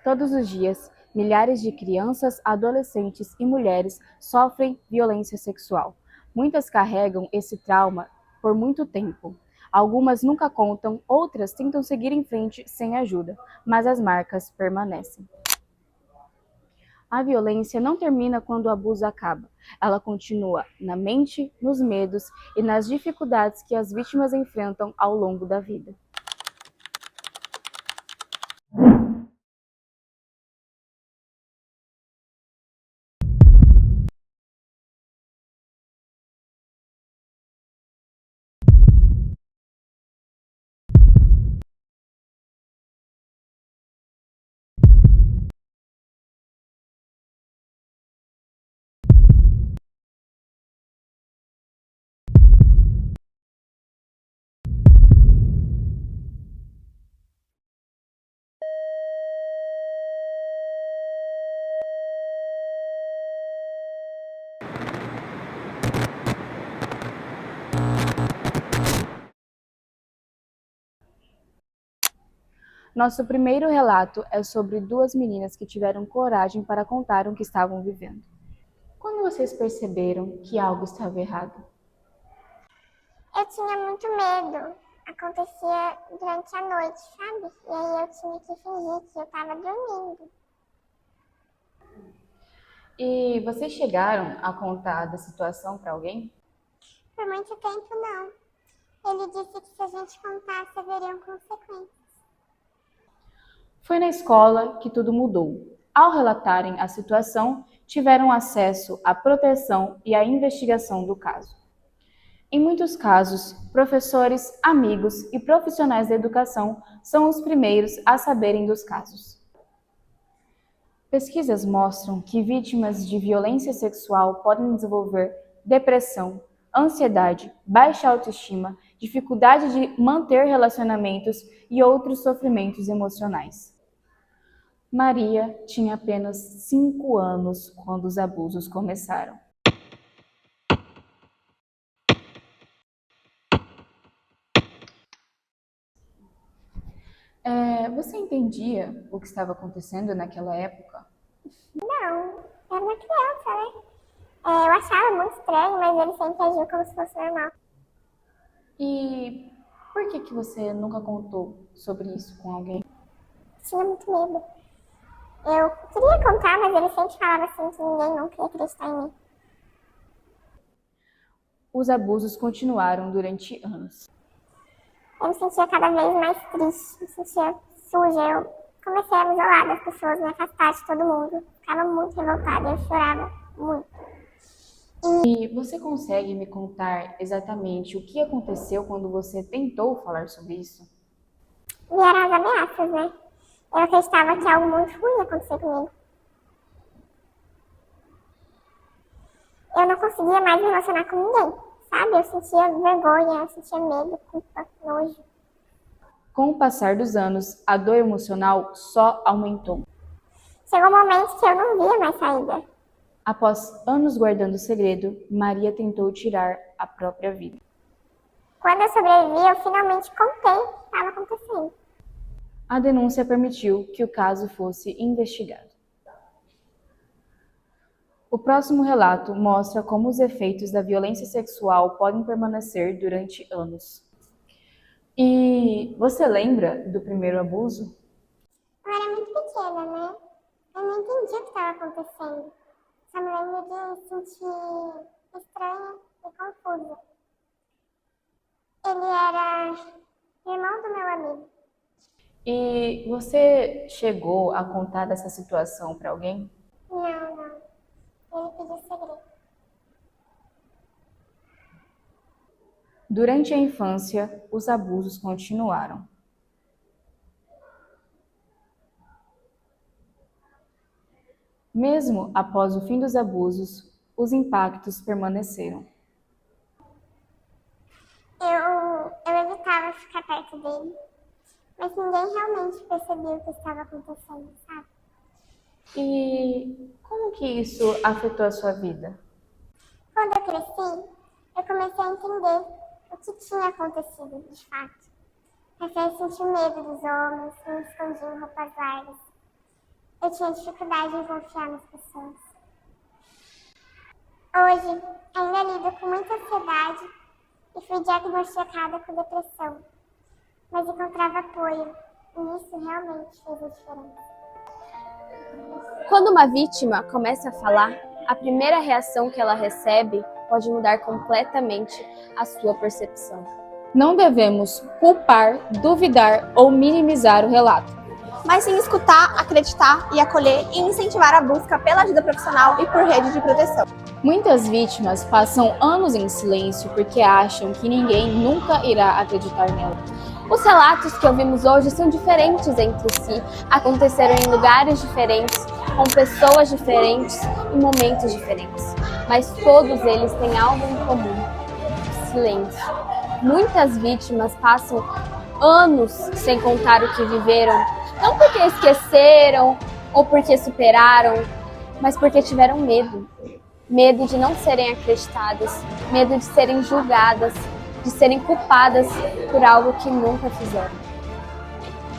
Todos os dias, milhares de crianças, adolescentes e mulheres sofrem violência sexual. Muitas carregam esse trauma por muito tempo. Algumas nunca contam, outras tentam seguir em frente sem ajuda, mas as marcas permanecem. A violência não termina quando o abuso acaba. Ela continua na mente, nos medos e nas dificuldades que as vítimas enfrentam ao longo da vida. Nosso primeiro relato é sobre duas meninas que tiveram coragem para contar o que estavam vivendo. Quando vocês perceberam que algo estava errado? Eu tinha muito medo. Acontecia durante a noite, sabe? E aí eu tinha que fingir que eu tava dormindo. E vocês chegaram a contar da situação para alguém? Por muito tempo, não. Ele disse que se a gente contasse, haveriam consequências. Foi na escola que tudo mudou. Ao relatarem a situação, tiveram acesso à proteção e à investigação do caso. Em muitos casos, professores, amigos e profissionais da educação são os primeiros a saberem dos casos. Pesquisas mostram que vítimas de violência sexual podem desenvolver depressão, ansiedade, baixa autoestima, dificuldade de manter relacionamentos e outros sofrimentos emocionais. Maria tinha apenas 5 anos quando os abusos começaram. Você entendia o que estava acontecendo naquela época? Não, eu era uma criança, né? Eu achava muito estranho, mas ele sempre agiu como se fosse normal. E por que você nunca contou sobre isso com alguém? Tinha muito medo. Eu queria contar, mas ele sempre falava assim que ninguém nunca ia acreditar em mim. Os abusos continuaram durante anos. Eu me sentia cada vez mais triste, me sentia suja. Eu comecei a me isolar das pessoas, me afastar de todo mundo. Ficava muito revoltada, eu chorava muito. E você consegue me contar exatamente o que aconteceu quando você tentou falar sobre isso? Vieram as ameaças, né? Eu acreditava que algo muito ruim ia acontecer comigo. Eu não conseguia mais me relacionar com ninguém, sabe? Eu sentia vergonha, eu sentia medo, culpa, nojo. Com o passar dos anos, a dor emocional só aumentou. Chegou um momento que eu não via mais saída. Após anos guardando o segredo, Maria tentou tirar a própria vida. Quando eu sobrevivi, eu finalmente contei o que estava acontecendo. A denúncia permitiu que o caso fosse investigado. O próximo relato mostra como os efeitos da violência sexual podem permanecer durante anos. E você lembra do primeiro abuso? Eu era muito pequena, né? Eu não entendi o que estava acontecendo. Só me lembro de sentir estranha e confusa. Ele era irmão do meu amigo. E você chegou a contar dessa situação para alguém? Não. Ele pediu segredo. Durante a infância, os abusos continuaram. Mesmo após o fim dos abusos, os impactos permaneceram. Eu evitava ficar perto dele, mas ninguém realmente percebia o que estava acontecendo, sabe? E como que isso afetou a sua vida? Quando eu cresci, eu comecei a entender o que tinha acontecido de fato. Passei a sentir medo dos homens, me escondi em roupas largas. eu tinha dificuldade em confiar nas pessoas. Hoje, ainda lido com muita ansiedade e fui diagnosticada com depressão, mas encontrava apoio e isso realmente fez a diferença. Quando uma vítima começa a falar, a primeira reação que ela recebe pode mudar completamente a sua percepção. Não devemos culpar, duvidar ou minimizar o relato, mas sim escutar, acreditar e acolher e incentivar a busca pela ajuda profissional e por rede de proteção. Muitas vítimas passam anos em silêncio porque acham que ninguém nunca irá acreditar nela. Os relatos que ouvimos hoje são diferentes entre si, aconteceram em lugares diferentes, com pessoas diferentes, em momentos diferentes. Mas todos eles têm algo em comum: silêncio. Muitas vítimas passam anos sem contar o que viveram, não porque esqueceram ou porque superaram, mas porque tiveram medo. Medo de não serem acreditadas, medo de serem julgadas, de serem culpadas por algo que nunca fizeram.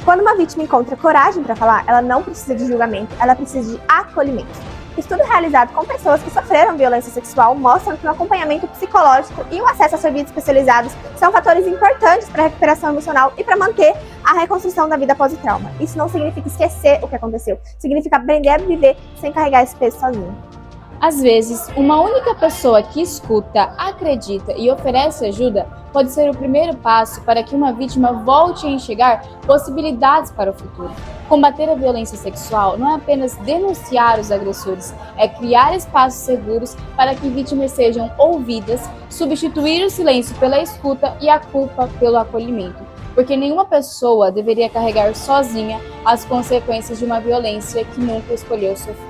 Quando uma vítima encontra coragem para falar, ela não precisa de julgamento, ela precisa de acolhimento. Estudo realizado com pessoas que sofreram violência sexual mostram que o acompanhamento psicológico e o acesso a serviços especializados são fatores importantes para a recuperação emocional e para manter a reconstrução da vida após o trauma. Isso não significa esquecer o que aconteceu, significa aprender a viver sem carregar esse peso sozinho. Às vezes, uma única pessoa que escuta, acredita e oferece ajuda pode ser o primeiro passo para que uma vítima volte a enxergar possibilidades para o futuro. Combater a violência sexual não é apenas denunciar os agressores, é criar espaços seguros para que vítimas sejam ouvidas, substituir o silêncio pela escuta e a culpa pelo acolhimento. Porque nenhuma pessoa deveria carregar sozinha as consequências de uma violência que nunca escolheu sofrer.